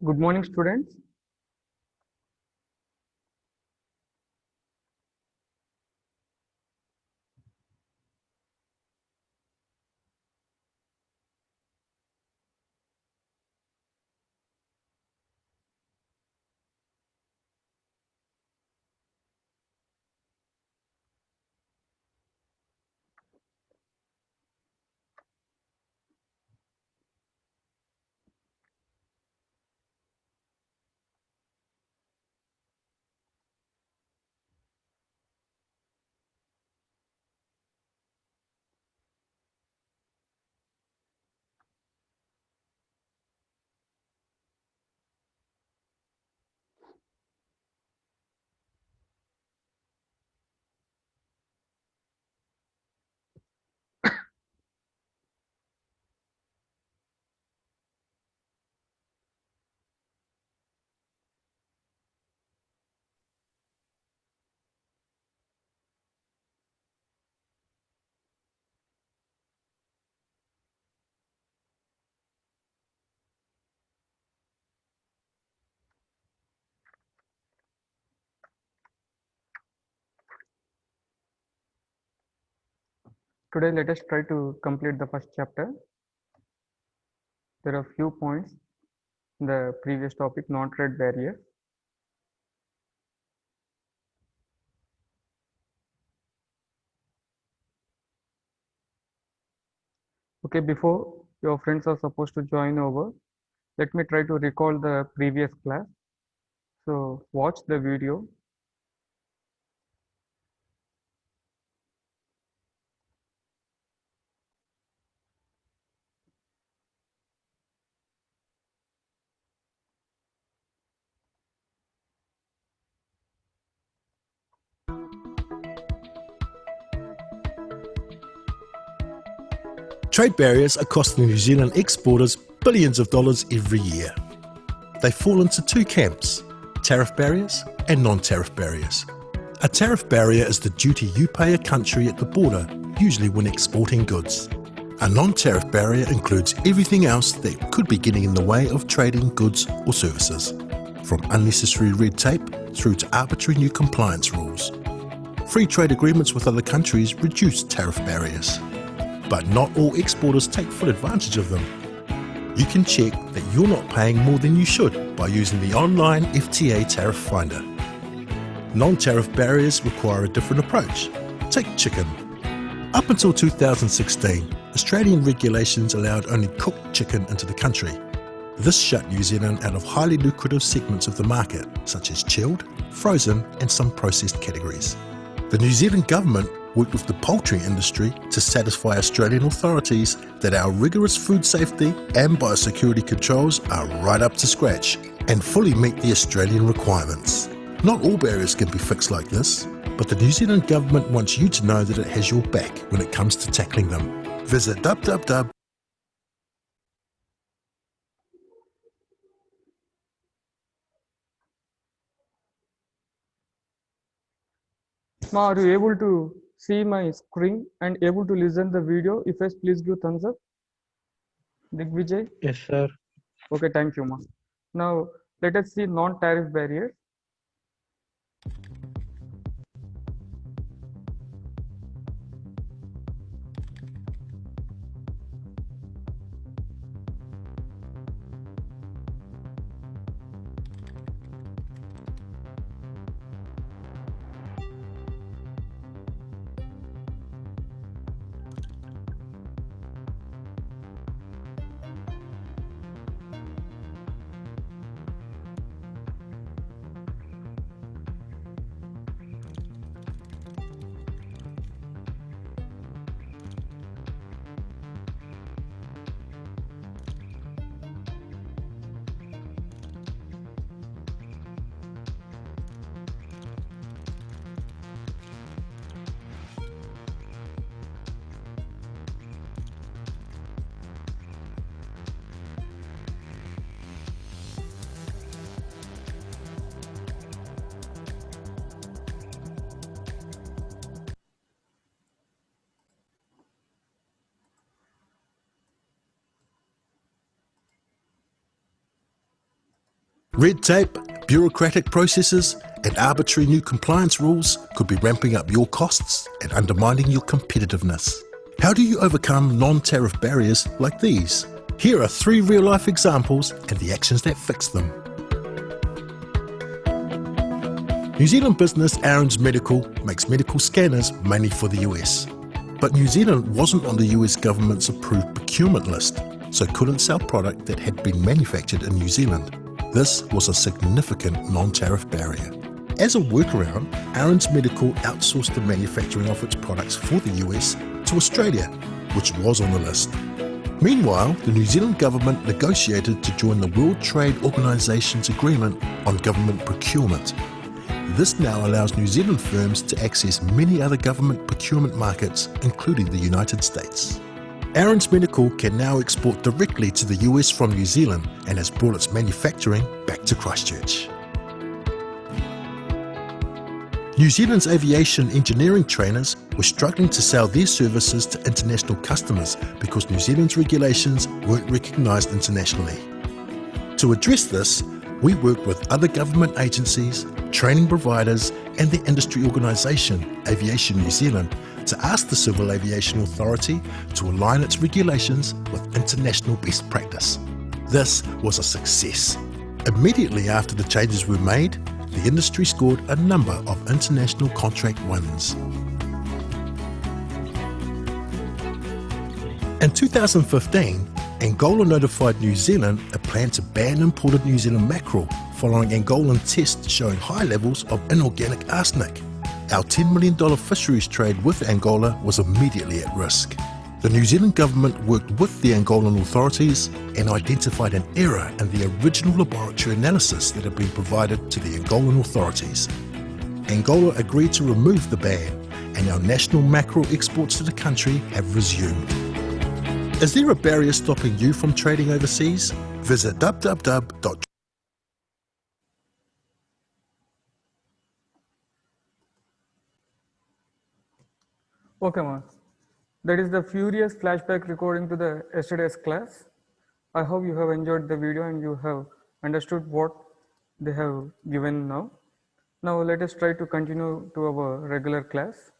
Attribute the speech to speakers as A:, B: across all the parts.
A: Good morning, students. Today, let us try to complete the first chapter. There are few points in the previous topic, non-trade barrier. Okay, before your friends are supposed to join over, let me try to recall the previous class. So, watch the video.
B: Trade barriers are costing New Zealand exporters billions of dollars every year. They fall into two camps: tariff barriers and non-tariff barriers. A tariff barrier is the duty you pay a country at the border, usually when exporting goods. A non-tariff barrier includes everything else that could be getting in the way of trading goods or services, from unnecessary red tape through to arbitrary new compliance rules. Free trade agreements with other countries reduce tariff barriers, but not all exporters take full advantage of them. You can check that you're not paying more than you should by using the online FTA Tariff Finder. Non-tariff barriers require a different approach. Take chicken. Up until 2016, Australian regulations allowed only cooked chicken into the country. This shut New Zealand out of highly lucrative segments of the market, such as chilled, frozen, and some processed categories. The New Zealand government worked with the poultry industry to satisfy Australian authorities that our rigorous food safety and biosecurity controls are right up to scratch and fully meet the Australian requirements. Not all barriers can be fixed like this, but the New Zealand government wants you to know that it has your back when it comes to tackling them. Visit www.
A: Now, are you able to see my screen and able to listen the video? If yes, please give thumbs up. Digvijay?
C: Yes, sir.
A: Okay, thank you, ma. Now, let us see non-tariff barriers.
B: Red tape, bureaucratic processes, and arbitrary new compliance rules could be ramping up your costs and undermining your competitiveness. How do you overcome non-tariff barriers like these? Here are 3 real-life examples and the actions that fix them. New Zealand business Aaron's Medical makes medical scanners mainly for the US. But New Zealand wasn't on the US government's approved procurement list, so couldn't sell product that had been manufactured in New Zealand. This was a significant non-tariff barrier. As a workaround, Aaron's Medical outsourced the manufacturing of its products for the US to Australia, which was on the list. Meanwhile, the New Zealand government negotiated to join the World Trade Organization's agreement on government procurement. This now allows New Zealand firms to access many other government procurement markets, including the United States. Aaron's Medical can now export directly to the US from New Zealand and has brought its manufacturing back to Christchurch. New Zealand's aviation engineering trainers were struggling to sell their services to international customers because New Zealand's regulations weren't recognised internationally. To address this, we worked with other government agencies, training providers and the industry organisation, Aviation New Zealand, to ask the Civil Aviation Authority to align its regulations with international best practice. This was a success. Immediately after the changes were made, the industry scored a number of international contract wins. In 2015, Angola notified New Zealand a plan to ban imported New Zealand mackerel following Angolan tests showing high levels of inorganic arsenic. Our $10 million fisheries trade with Angola was immediately at risk. The New Zealand government worked with the Angolan authorities and identified an error in the original laboratory analysis that had been provided to the Angolan authorities. Angola agreed to remove the ban, and our national mackerel exports to the country have resumed. Is there a barrier stopping you from trading overseas? Visit www.
A: Okay, ma. That is the furious flashback recording to the yesterday's class. I hope you have enjoyed the video and you have understood what they have given now. Now let us try to continue to our regular class.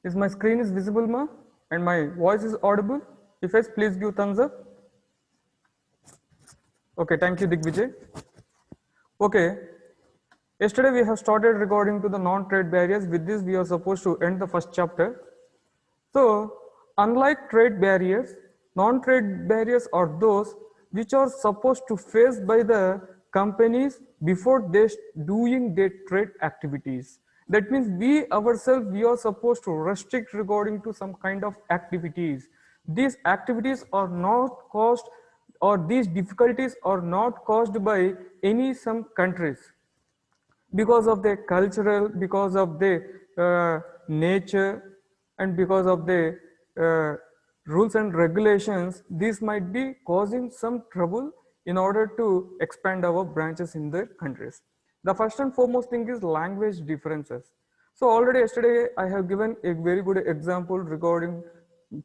A: Is my screen is visible, ma? And my voice is audible? If yes, please give thumbs up. Okay, thank you, Digvijay. Okay, yesterday we have started regarding to the non-trade barriers. With this, we are supposed to end the first chapter. So, unlike trade barriers, non-trade barriers are those which are supposed to face by the companies before they doing their trade activities. That means we ourselves, we are supposed to restrict regarding to some kind of activities. These activities are not caused, or these difficulties are not caused by any some countries because of their cultural, because of their nature, and because of the rules and regulations. This might be causing some trouble in order to expand our branches in the countries. The first and foremost thing is language differences. So already yesterday I have given a very good example regarding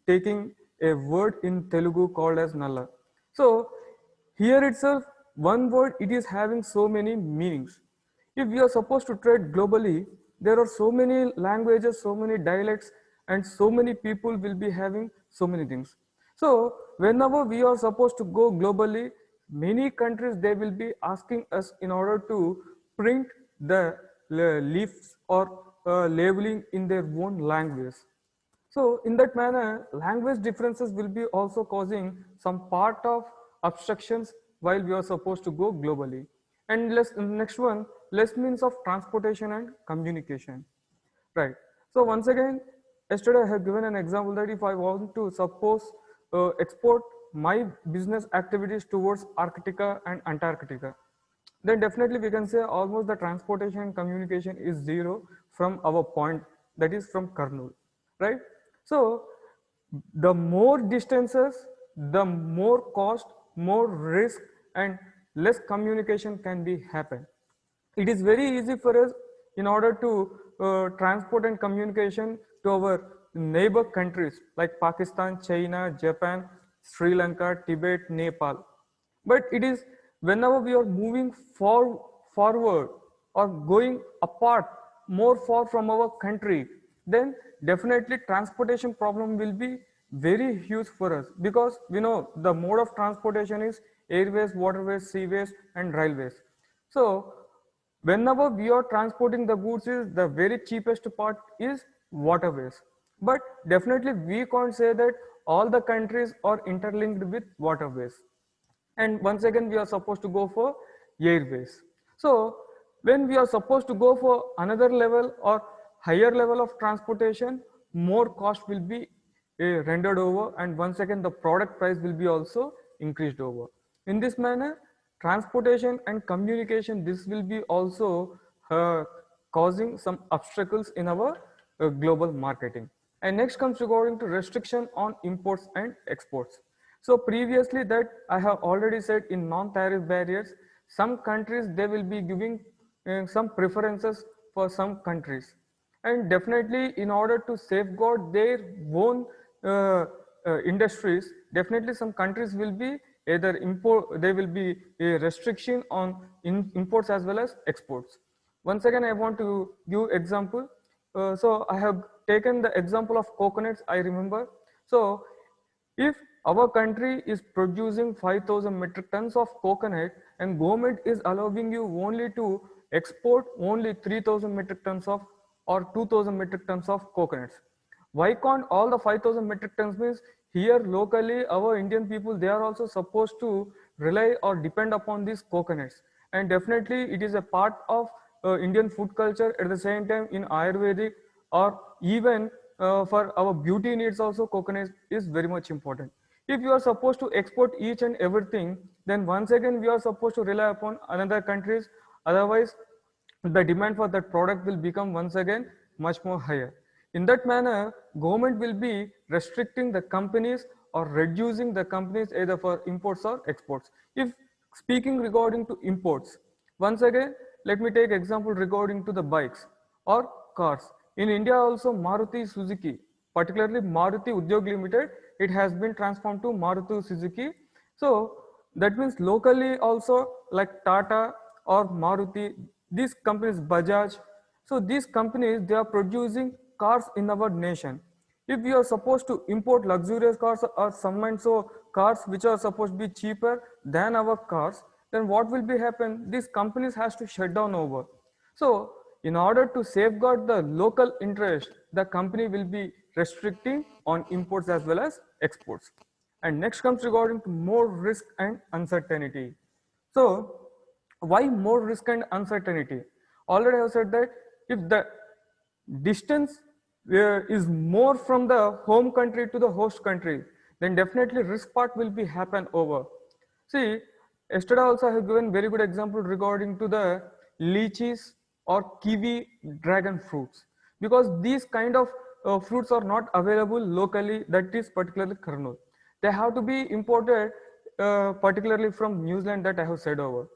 A: taking a word in Telugu called as Nalla. So here itself, one word, it is having so many meanings. If we are supposed to trade globally, there are so many languages, so many dialects, and so many people will be having so many things. So whenever we are supposed to go globally, many countries, they will be asking us in order to print the leaves or labeling in their own language. So in that manner, language differences will be also causing some part of obstructions while we are supposed to go globally. And next one, less means of transportation and communication. Right. So once again, yesterday I have given an example that if I want to suppose export my business activities towards Arctica and Antarctica, then definitely we can say almost the transportation and communication is zero from our point, that is from Kurnool, right? So the more distances, the more cost, more risk, and less communication can be happen. It is very easy for us in order to transport and communication to our neighbor countries like Pakistan, China, Japan, Sri Lanka, Tibet, Nepal. But it is whenever we are moving forward or going apart more far from our country, then definitely transportation problem will be very huge for us, because we know the mode of transportation is airways, waterways, seaways, and railways. So whenever we are transporting the goods, is the very cheapest part is waterways. But definitely we can't say that all the countries are interlinked with waterways. And once again we are supposed to go for airways. So when we are supposed to go for another level or higher level of transportation, more cost will be rendered over, and once again the product price will be also increased over. In this manner, transportation and communication, this will be also causing some obstacles in our global marketing. And next comes regarding to restriction on imports and exports. So previously that I have already said, in non-tariff barriers, some countries they will be giving some preferences for some countries. And definitely in order to safeguard their own industries, definitely some countries will be either import, there will be a restriction on imports as well as exports. Once again, I want to give example. So I have taken the example of coconuts, I remember. So if our country is producing 5,000 metric tons of coconut and government is allowing you only to export only 3,000 metric tons of or 2,000 metric tons of coconuts. Why can't all the 5,000 metric tons? Means here locally our Indian people, they are also supposed to rely or depend upon these coconuts. And definitely it is a part of Indian food culture. At the same time, in Ayurvedic or even for our beauty needs also, coconut is very much important. If you are supposed to export each and everything, then once again we are supposed to rely upon another countries. Otherwise the demand for that product will become once again much more higher. In that manner, government will be restricting the companies or reducing the companies either for imports or exports. If speaking regarding to imports, once again, let me take example regarding to the bikes or cars. In India also, Maruti Suzuki, particularly Maruti Udyog Limited, it has been transformed to Maruti Suzuki. So that means locally also, like Tata or Maruti, these companies, Bajaj, so these companies, they are producing cars in our nation. If we are supposed to import luxurious cars or some and so cars which are supposed to be cheaper than our cars, then what will be happen? These companies has to shut down over. So in order to safeguard the local interest, the company will be restricting on imports as well as exports. And next comes regarding to more risk and uncertainty. So why more risk and uncertainty? Already I have said that if the distance is more from the home country to the host country, then definitely risk part will be happen over. See, yesterday also I have given very good example regarding to the lychees or kiwi dragon fruits, because these kind of fruits are not available locally, that is particularly Kurnool. They have to be imported particularly from New Zealand, that I have said over.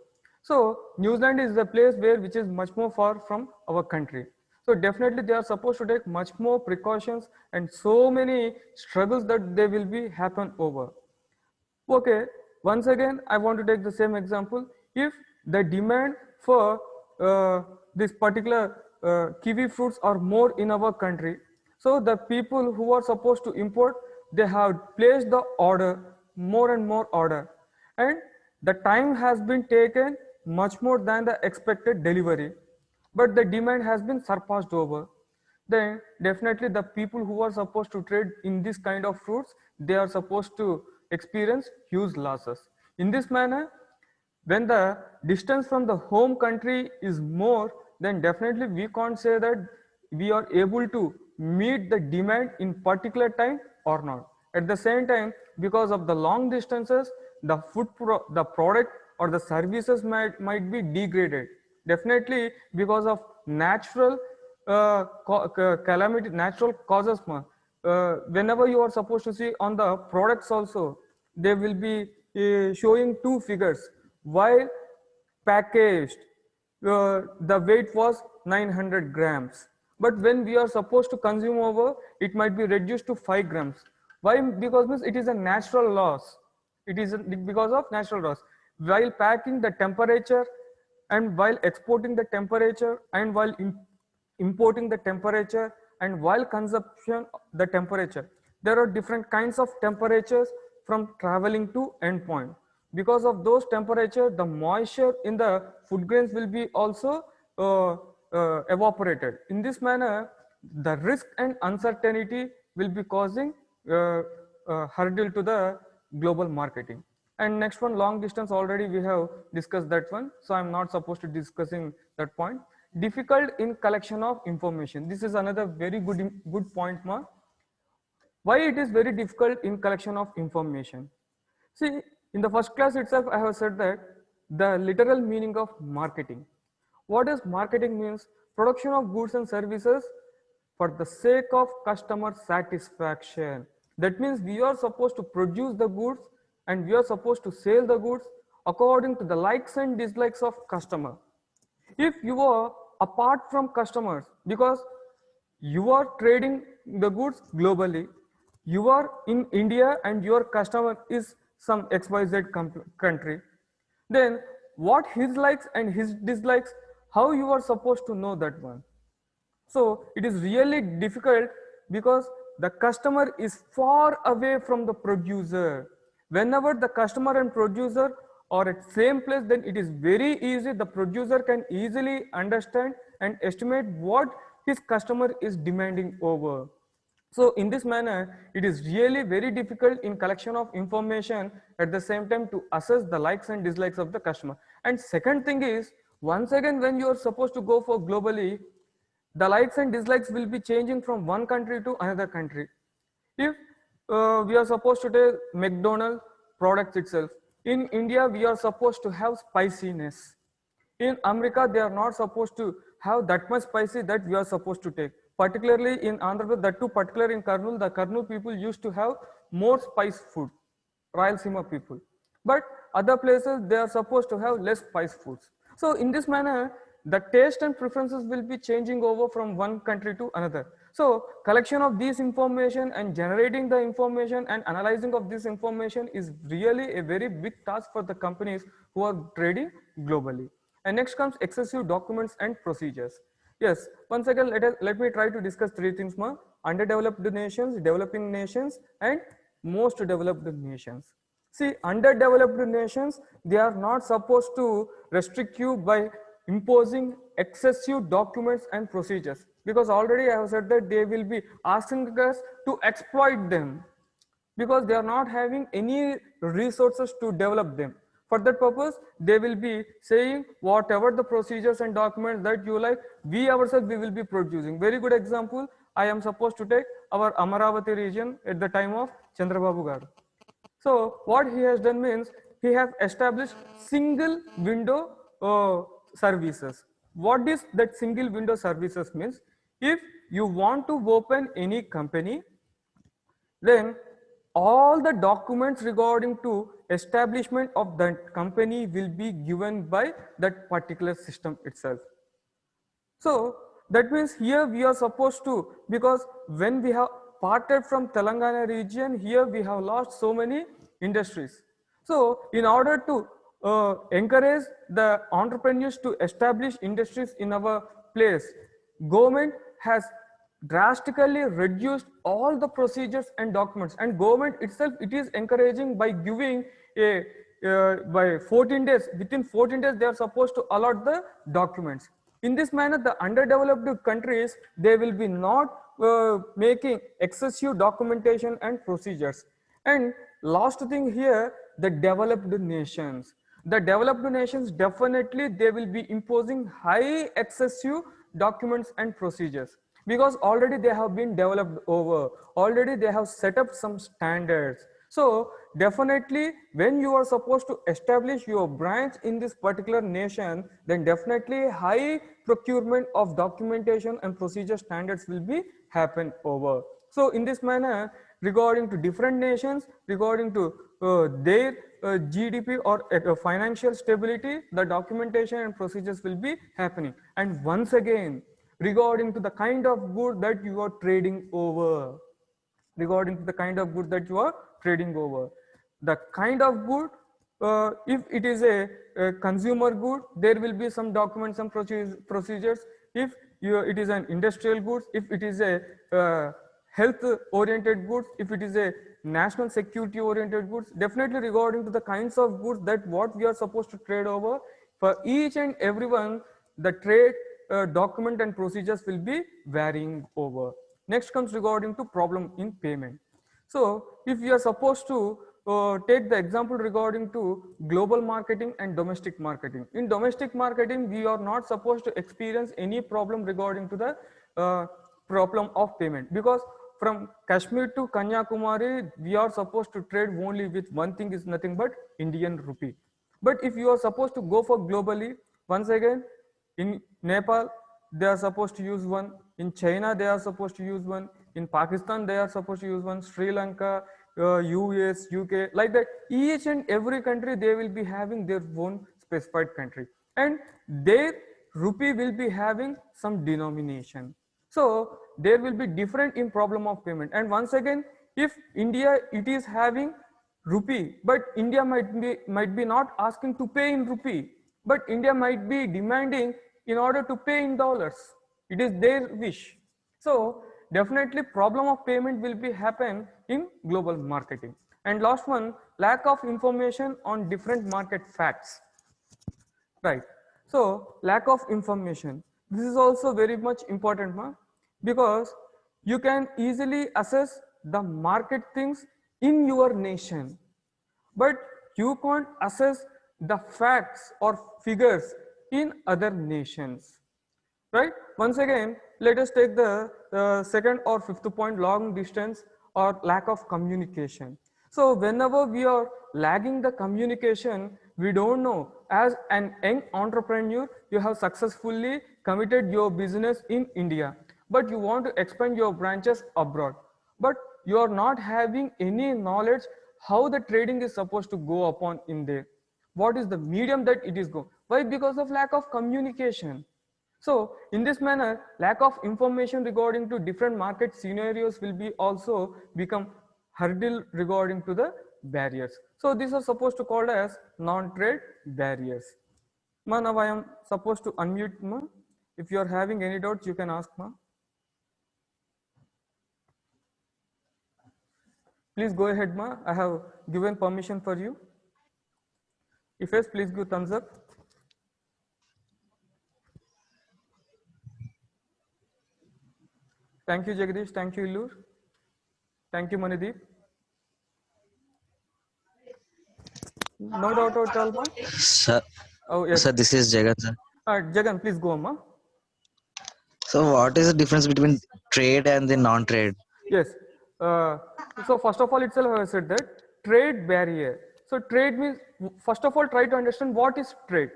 A: So New Zealand is the place where which is much more far from our country. So definitely they are supposed to take much more precautions and so many struggles that they will be happen over. Okay, once again, I want to take the same example. If the demand for this particular kiwi fruits are more in our country, so the people who are supposed to import, they have placed the order, more and more order, and the time has been taken much more than the expected delivery, but the demand has been surpassed over. Then definitely the people who are supposed to trade in this kind of fruits, they are supposed to experience huge losses. In this manner, when the distance from the home country is more, then definitely we can't say that we are able to meet the demand in particular time or not. At the same time, because of the long distances, the product or the services might be degraded. Definitely because of natural calamity, natural causes. whenever you are supposed to see on the products also, they will be showing two figures. While packaged, the weight was 900 grams. But when we are supposed to consume over, it might be reduced to 5 grams. Why? Because means it is a natural loss. It is because of natural loss. While packing the temperature and while exporting the temperature and while importing the temperature and while consumption the temperature, there are different kinds of temperatures from traveling to endpoint. Because of those temperature, the moisture in the food grains will be also evaporated. In this manner, the risk and uncertainty will be causing hurdle to the global marketing. And next one, long distance, already we have discussed that one, so I'm not supposed to discussing that point. Difficult in collection of information. This is another very good point, ma. Why it is very difficult in collection of information? See, in the first class itself, I have said that the literal meaning of marketing. What does marketing means? Production of goods and services for the sake of customer satisfaction. That means we are supposed to produce the goods and we are supposed to sell the goods according to the likes and dislikes of customer. If you are apart from customers, because you are trading the goods globally, you are in India and your customer is some XYZ country, then what his likes and his dislikes, how you are supposed to know that one? So it is really difficult because the customer is far away from the producer. Whenever the customer and producer are at same place, then it is very easy. The producer can easily understand and estimate what his customer is demanding over. So in this manner, it is really very difficult in collection of information at the same time to assess the likes and dislikes of the customer. And second thing is, once again, when you are supposed to go for globally, the likes and dislikes will be changing from one country to another country. If we are supposed to take McDonald's products itself, in India we are supposed to have spiciness. In America they are not supposed to have that much spicy that we are supposed to take. Particularly in Andhra Pradesh, that too particular in Kurnool, the Kurnool people used to have more spice food, Rayalaseema people. But other places they are supposed to have less spice foods. So in this manner, the taste and preferences will be changing over from one country to another. So collection of this information and generating the information and analyzing of this information is really a very big task for the companies who are trading globally. And next comes excessive documents and procedures. Yes, once again, let me try to discuss three things more: underdeveloped nations, developing nations, and most developed nations. See, underdeveloped nations, they are not supposed to restrict you by imposing excessive documents and procedures, because already I have said that they will be asking us to exploit them because they are not having any resources to develop them. For that purpose, they will be saying whatever the procedures and documents that you like, we ourselves we will be producing. Very good example, I am supposed to take our Amaravati region at the time of Chandrababu Garu. So what he has done means, he has established single window services. What is that single window services means? If you want to open any company, then all the documents regarding to establishment of that company will be given by that particular system itself. So that means here we are supposed to, because when we have parted from Telangana region, here we have lost so many industries. So in order to encourage the entrepreneurs to establish industries in our place, government has drastically reduced all the procedures and documents, and government itself, it is encouraging by giving a by 14 days, within 14 days they are supposed to allot the documents. In this manner, the underdeveloped countries, they will be not making excessive documentation and procedures. And last thing here, the developed nations. The developed nations, definitely they will be imposing high excessive documents and procedures, because already they have been developed over, already they have set up some standards. So definitely when you are supposed to establish your branch in this particular nation, then definitely high procurement of documentation and procedure standards will be happen over. So in this manner, regarding to different nations, regarding to their GDP or financial stability, the documentation and procedures will be happening. And once again, regarding to the kind of good that you are trading over, regarding to the kind of good that you are trading over, the kind of good, if it is a consumer good, there will be some documents and procedures. If it is an industrial goods, if it is a health oriented goods, if it is a national security oriented goods, definitely regarding to the kinds of goods that what we are supposed to trade over, for each and everyone, the trade document and procedures will be varying over. Next comes regarding to problem in payment. So if we are supposed to take the example regarding to global marketing and domestic marketing. In domestic marketing, we are not supposed to experience any problem regarding to the problem of payment, because from Kashmir to Kanyakumari, we are supposed to trade only with one thing, is nothing but Indian rupee. But if you are supposed to go for globally, once again, in Nepal, they are supposed to use one. In China, they are supposed to use one. In Pakistan, they are supposed to use one. Sri Lanka, US, UK, like that. Each and every country, they will be having their own specified country. And their rupee will be having some denomination. So there will be different in problem of payment. And once again, if India, it is having rupee, but India might be not asking to pay in rupee, but India might be demanding in order to pay in dollars. It is their wish. So definitely problem of payment will be happen in global marketing. And last one, lack of information on different market facts. Right. So lack of information. This is also very much important, because you can easily assess the market things in your nation, but you can't assess the facts or figures in other nations. Right? Once again, let us take the second or fifth point, long distance or lack of communication. So whenever we are lagging the communication, we don't know. As an young entrepreneur, you have successfully committed your business in India, but you want to expand your branches abroad, but you are not having any knowledge how the trading is supposed to go upon in there. What is the medium that it is going? Why? Because of lack of communication. So in this manner, lack of information regarding to different market scenarios will be also become hurdle regarding to the barriers. So these are supposed to called as non-trade barriers. Ma, now I am supposed to unmute, ma. If you are having any doubts, you can ask, ma. Please go ahead, ma. I have given permission for you. If yes, please give thumbs up. Thank you, Jagdish. Thank you, Illur. Thank you, Manideep. No doubt at all, ma.
C: Sir,
A: Oh, yes.
C: sir, this is Jagan, sir.
A: Jagan, please go on, ma.
C: So, what is the difference between trade and the non-trade?
A: Yes. So first of all, itself I have said that trade barrier. So trade means, first of all, try to understand what is trade.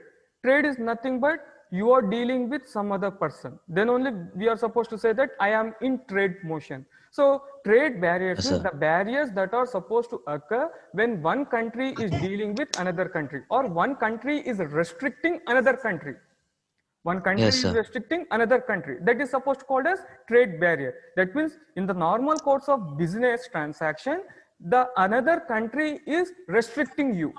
A: Trade is nothing but you are dealing with some other person. Then only we are supposed to say that I am in trade motion. So trade barriers
C: Yes,
A: means
C: sir.
A: the barriers that are supposed to occur when one country is dealing with another country, or one country is restricting another country. One country
C: Yes,
A: is
C: sir.
A: restricting another country. That is supposed to called as trade barrier. That means in the normal course of business transaction, the another country is restricting you.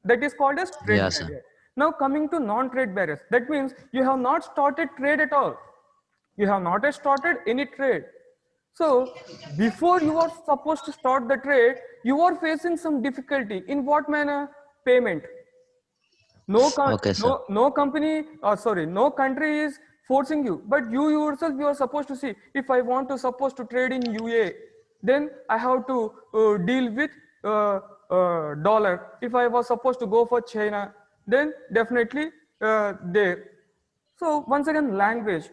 A: That is called as trade
C: Yeah, sir.
A: barrier. Now coming to non-trade barriers, that means you have not started trade at all. You have not yet started any trade. So before you are supposed to start the trade, you are facing some difficulty. In what manner? Payment.
C: Okay, sir.
A: No company, sorry, no country is forcing you, but you yourself, you are supposed to see, if I want to supposed to trade in UA, then I have to deal with dollar. If I was supposed to go for China, then definitely there. So once again, language.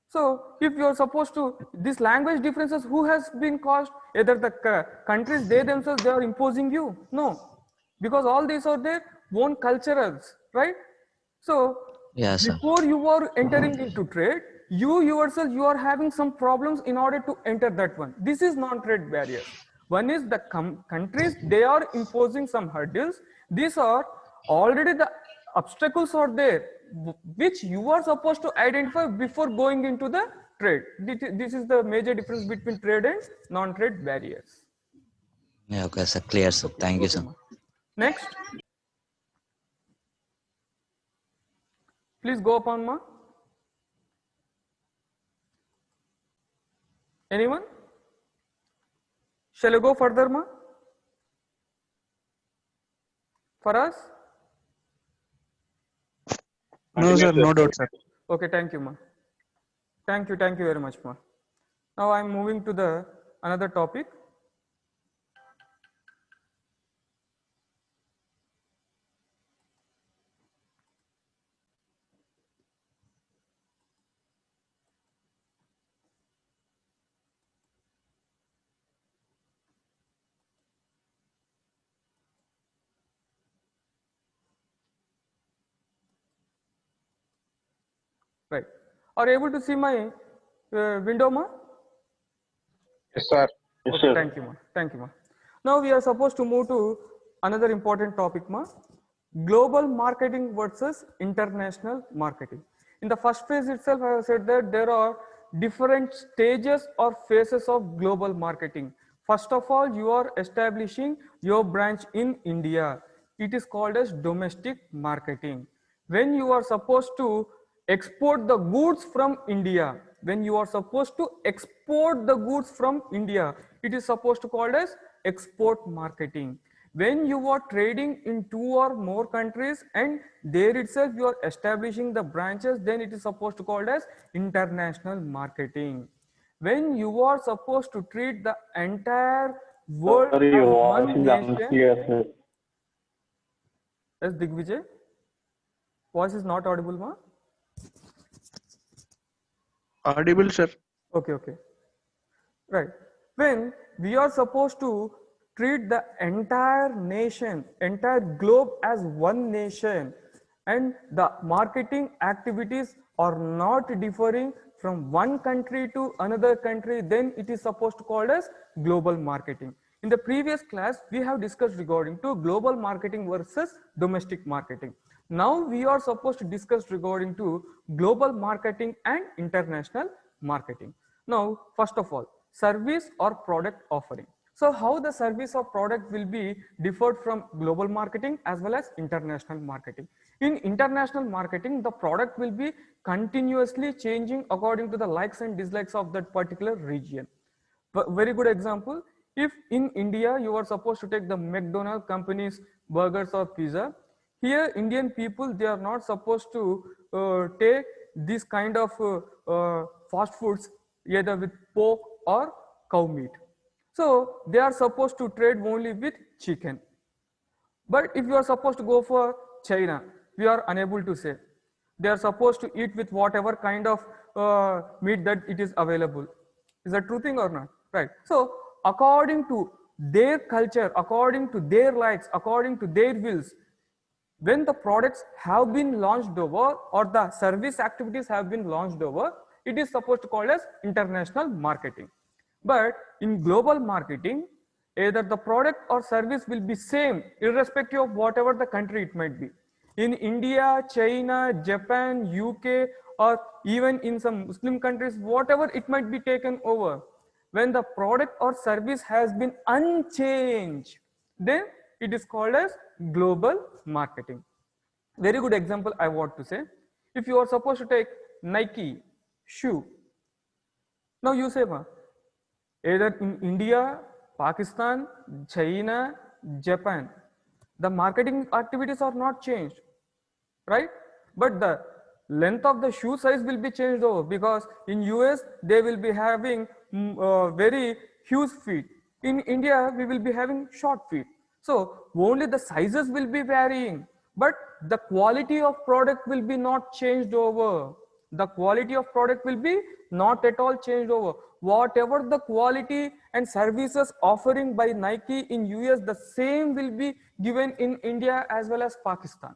A: So if you are supposed to, this language differences, who has been caused? Either the countries, they themselves, they are imposing you? No, because all these are their own culturals, right? So
C: Yeah, sir.
A: before you are entering into trade, you yourself, you are having some problems in order to enter that one. This is non-trade barriers. One is the countries, they are imposing some hurdles. These are already the obstacles are there, which you are supposed to identify before going into the trade. This is the major difference between trade and non-trade barriers.
C: Yeah, okay, sir. Clear, sir. Thank you, sir.
A: Next, please go upon, ma. Anyone? Shall I go further, ma? For us?
D: No, sir, no doubt, sir.
A: Okay, thank you, ma. Thank you very much, ma. Now I'm moving to the another topic. Right. Are you able to see my window, ma?
D: Yes, sir. Yes,
A: Okay,
D: sir.
A: thank you, ma. Thank you, ma. Now we are supposed to move to another important topic, ma. Global marketing versus international marketing. In the first phase itself, I have said that there are different stages or phases of global marketing. First of all, you are establishing your branch in India. It is called as domestic marketing. When you are supposed to export the goods from India, when you are supposed to export the goods from India, it is supposed to called as export marketing. When you are trading in 2 or more countries and there itself you are establishing the branches, then it is supposed to called as international marketing. When you are supposed to treat the entire world
D: Sorry,
A: as
D: your
A: one
D: voice is
A: nation,
D: unclear, sir.
A: as Digvijay, voice is not audible, ma?
D: Audible, sir.
A: Okay, okay. Right. When we are supposed to treat the entire nation, entire globe as one nation, and the marketing activities are not differing from one country to another country, then it is supposed to called as global marketing. In the previous class, we have discussed regarding to global marketing versus domestic marketing. Now we are supposed to discuss regarding to global marketing and international marketing. Now, first of all, service or product offering. So how the service or product will be differed from global marketing as well as international marketing. In international marketing, the product will be continuously changing according to the likes and dislikes of that particular region. Very good example, if in India you are supposed to take the McDonald's company's burgers or pizza, here Indian people, they are not supposed to take this kind of fast foods either with pork or cow meat. So they are supposed to trade only with chicken. But if you are supposed to go for China, we are unable to say. They are supposed to eat with whatever kind of meat that it is available. Is that true thing or not? Right. So according to their culture, according to their likes, according to their wills, when the products have been launched over or the service activities have been launched over, it is supposed to call as international marketing. But in global marketing, either the product or service will be same irrespective of whatever the country it might be. In India, China, Japan, UK, or even in some Muslim countries, whatever it might be taken over, when the product or service has been unchanged, then it is called as global marketing. Very good example I want to say. If you are supposed to take Nike shoe, now you say, ma, either in India, Pakistan, China, Japan, the marketing activities are not changed, right? But the length of the shoe size will be changed over, because in US they will be having very huge feet. In India we will be having short feet. So only the sizes will be varying, but the quality of product will be not changed over. The quality of product will be not at all changed over. Whatever the quality and services offering by Nike in US, the same will be given in India as well as Pakistan.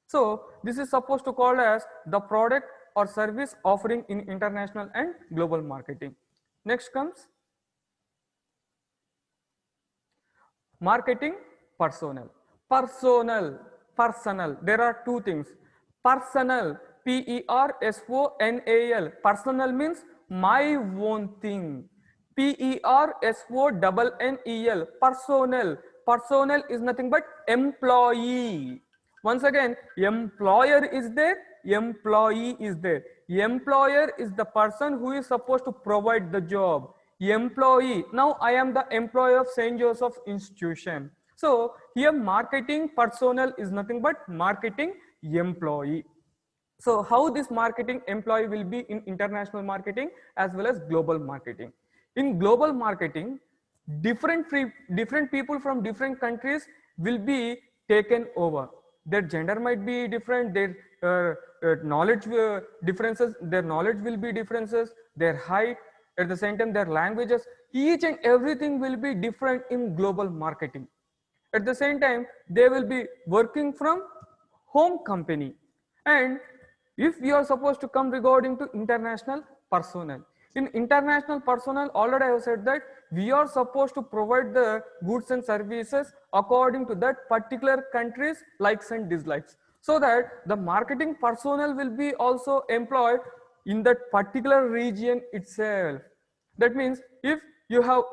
A: So this is supposed to call as the product or service offering in international and global marketing. Next comes marketing personnel. Personal. There are two things. Personal, Personal. Personal means my own thing. Personnel. Personnel is nothing but employee. Once again, employer is there, employee is there. Employer is the person who is supposed to provide the job. Employee, now I am the employee of St. Joseph's Institution. So here marketing personnel is nothing but marketing employee. So how this marketing employee will be in international marketing as well as global marketing. In global marketing, different people from different countries will be taken over. Their gender might be different, their knowledge differences, their knowledge will be differences, their height, at the same time their languages, each and everything will be different in global marketing. At the same time, they will be working from home company. And if we are supposed to come regarding to international personnel, in international personnel, already I have said that we are supposed to provide the goods and services according to that particular country's likes and dislikes, so that the marketing personnel will be also employed in that particular region itself. That means if you have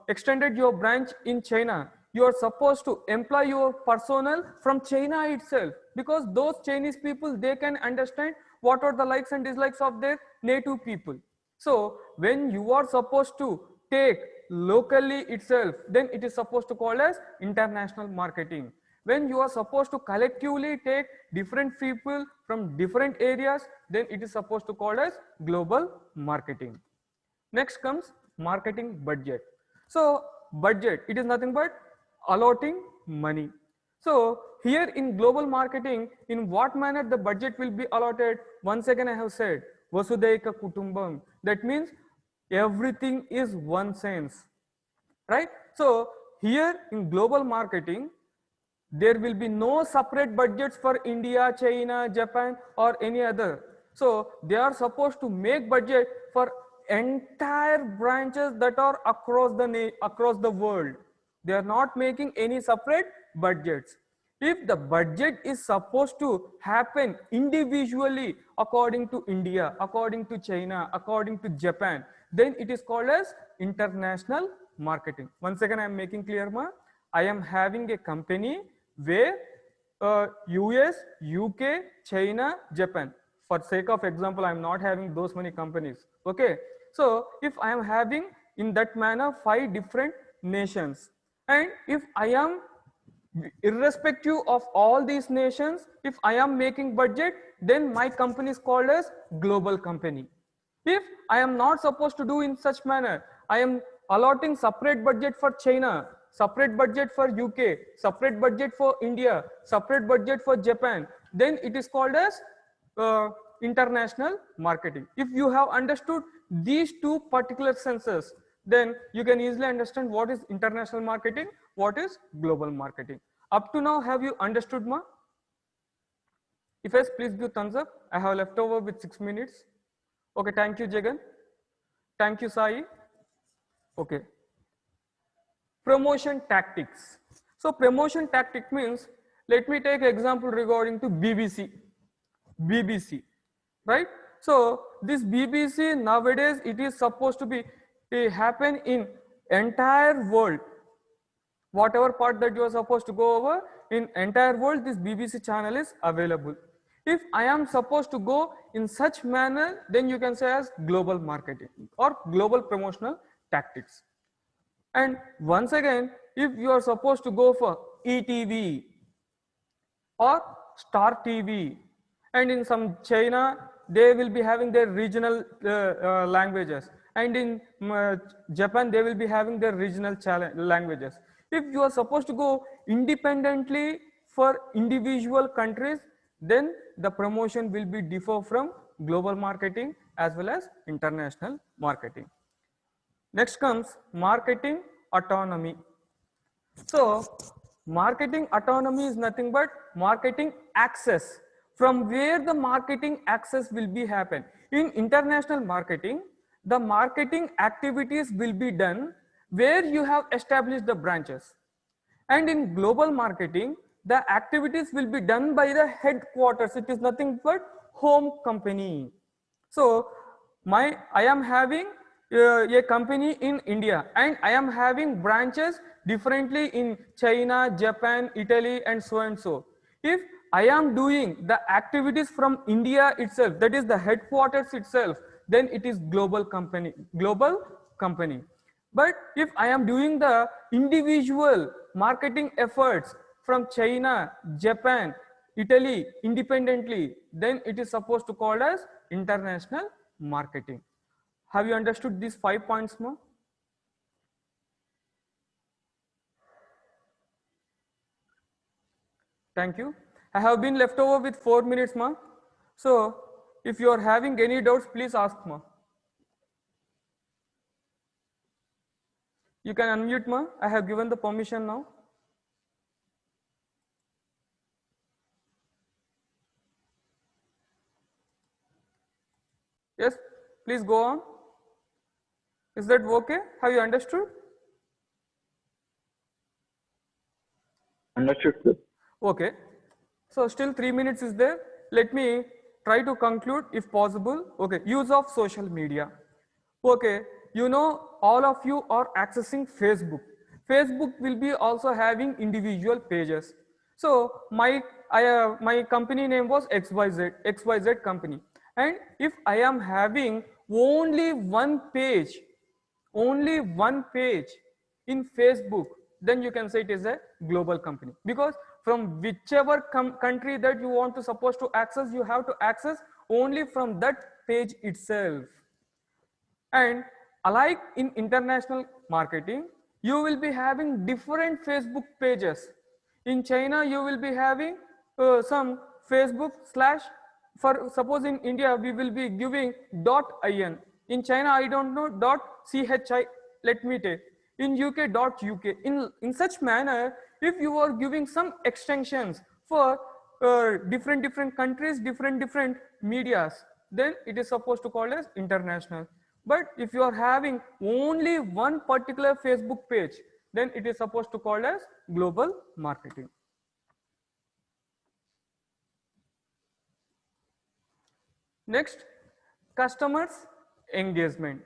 A: extended your branch in China, you are supposed to employ your personnel from China itself, because those Chinese people, they can understand what are the likes and dislikes of their native people. So when you are supposed to take locally itself, then it is supposed to call as international marketing. When you are supposed to collectively take different people from different areas, then it is supposed to call as global marketing. Next comes marketing budget. So budget, it is nothing but allotting money. So here in global marketing, in what manner the budget will be allotted? Once again I have said, Vasudhaiva Kutumbam. That means everything is one sense, right? So here in global marketing, there will be no separate budgets for India, China, Japan or any other. So they are supposed to make budget for entire branches that are across the world. They are not making any separate budgets. If the budget is supposed to happen individually according to India, according to China, according to Japan, then it is called as international marketing. Once again I am making clear, I am having a company where US, UK, China, Japan. For sake of example, I am not having those many companies. Okay. So if I am having in that manner 5 different nations, and if I am, irrespective of all these nations, if I am making budget, then my company is called as global company. If I am not supposed to do in such manner, I am allotting separate budget for China, separate budget for UK, separate budget for India, separate budget for Japan, then it is called as international marketing. If you have understood these two particular senses, then you can easily understand what is international marketing, what is global marketing. Up to now, have you understood, ma? If yes, please give thumbs up. I have left over with 6 minutes. Okay, thank you, Jagan. Thank you, Sai. Okay. Promotion tactics. So promotion tactic means, let me take example regarding to BBC, right? So this BBC nowadays, it is supposed to be happen in entire world. Whatever part that you are supposed to go over, in entire world, this BBC channel is available. If I am supposed to go in such manner, then you can say as global marketing or global promotional tactics. And once again, if you are supposed to go for ETV or Star TV, and in some China, they will be having their regional languages, and in Japan, they will be having their regional languages. If you are supposed to go independently for individual countries, then the promotion will be differ from global marketing as well as international marketing. Next comes marketing autonomy. So marketing autonomy is nothing but marketing access from where the marketing access will be happen. In international marketing, the marketing activities will be done where you have established the branches. And in global marketing, the activities will be done by the headquarters. It is nothing but home company. So I am having a company in India, and I am having branches differently in China, Japan, Italy, and so and so. If I am doing the activities from India itself, that is the headquarters itself, then it is global company. But if I am doing the individual marketing efforts from China, Japan, Italy independently, then it is supposed to call as international marketing. Have you understood these 5 points more? Thank you. I have been left over with 4 minutes, ma. So if you are having any doubts, please ask, ma. You can unmute, ma. I have given the permission now. Yes, please go on. Is that okay? Have you understood?
D: Understood, sir.
A: Okay. So still 3 minutes is there. Let me try to conclude if possible. Okay, use of social media. Okay, you know, all of you are accessing Facebook. Facebook will be also having individual pages. So my company name was XYZ company. And if I am having only one page in Facebook, then you can say it is a global company, because from whichever country that you want to supposed to access, you have to access only from that page itself. And alike in international marketing, you will be having different Facebook pages. In China, you will be having some Facebook slash, for suppose in India, we will be giving .in. In China, I don't know .chi, let me take. In UK, .uk. In such manner, if you are giving some extensions for different countries, different medias, then it is supposed to call as international. But if you are having only one particular Facebook page, then it is supposed to call as global marketing. Next, customers engagement.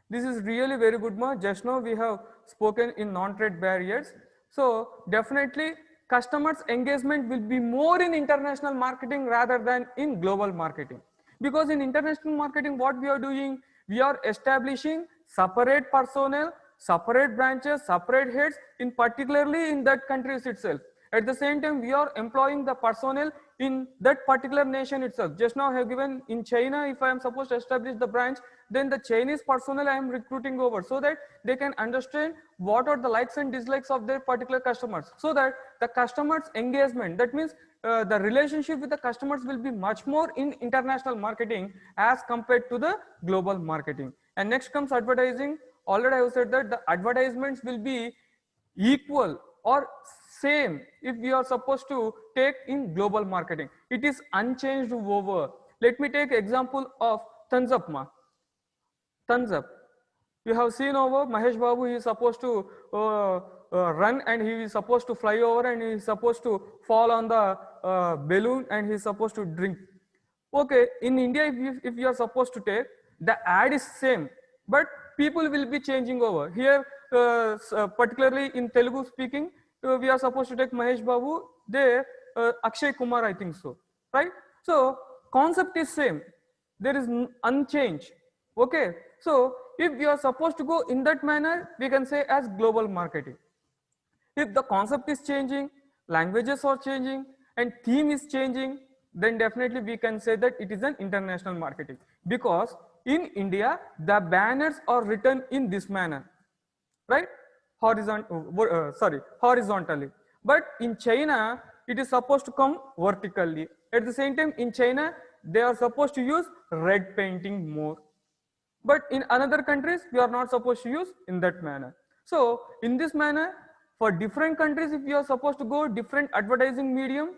A: This is really very good, ma. Just now we have spoken in non-trade barriers. So definitely customers engagement will be more in international marketing rather than in global marketing. Because in international marketing, what we are doing, we are establishing separate personnel, separate branches, separate heads, in particularly in that countries itself. At the same time, we are employing the personnel in that particular nation itself. Just now I have given in China, if I am supposed to establish the branch, then the Chinese personnel I am recruiting over, so that they can understand what are the likes and dislikes of their particular customers, so that the customers engagement, that means the relationship with the customers will be much more in international marketing as compared to the global marketing. And next comes advertising. Already I have said that the advertisements will be equal or same if we are supposed to take in global marketing. It is unchanged over. Let me take example of Thumbs Up, ma. Thumbs Up. You have seen over Mahesh Babu, he is supposed to run, and he is supposed to fly over, and he is supposed to fall on the balloon, and he is supposed to drink. Okay, in India, if you are supposed to take, the ad is same, but people will be changing over. Here, particularly in Telugu speaking, we are supposed to take Mahesh Babu, there Akshay Kumar, I think so, right? So concept is same, there is unchanged. Okay, so if we are supposed to go in that manner, we can say as global marketing. If the concept is changing, languages are changing, and theme is changing, then definitely we can say that it is an international marketing. Because in India, the banners are written in this manner, right? Horizontally. But in China, it is supposed to come vertically. At the same time, in China, they are supposed to use red painting more. But in another countries, we are not supposed to use in that manner. So in this manner, for different countries, if you are supposed to go different advertising medium,